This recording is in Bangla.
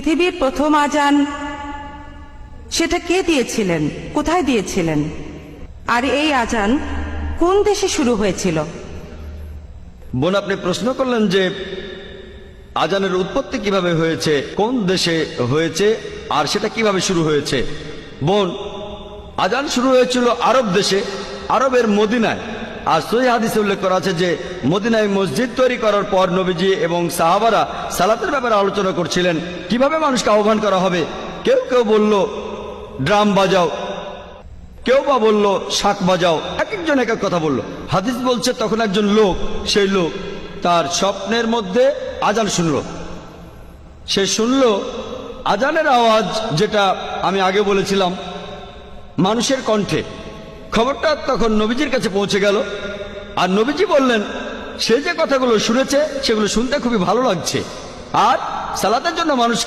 পৃথিবীর প্রথম আজান সেটা কে দিয়েছিলেন, কোথায় দিয়েছিলেন, আর এই আজান কোন দেশে শুরু হয়েছিল? বোন, আপনি প্রশ্ন করলেন যে আজানের উৎপত্তি কিভাবে হয়েছে, কোন দেশে হয়েছে, আর সেটা কিভাবে শুরু হয়েছে। বোন, আজান শুরু হয়েছিল আরব দেশে, আরবের মদিনায়। আর সহিহ হাদিসে উল্লেখ করা আছে যে মদিনায় মসজিদ তৈরি করার পর নবীজি এবং সাহাবারা সালাতের ব্যাপারে আলোচনা করছিলেন, কিভাবে মানুষকে আহ্বান করা হবে। কেউ কেউ বলল ড্রাম বাজাও, কেউ বা বলল শাক বাজাও, এক একজন এক এক কথা বলল। হাদিস বলছে তখন একজন লোক, সেই লোক তার স্বপ্নের মধ্যে আজান শুনল। সে শুনল আজানের আওয়াজ, যেটা আমি আগে বলেছিলাম মানুষের কণ্ঠে। খবরটা তখন নবীজির কাছে পৌঁছে গেল, আর নবীজি বললেন সে যে কথাগুলো শুনেছে সেগুলো শুনতে খুবই ভালো লাগছে, আর সালাতের জন্য মানুষ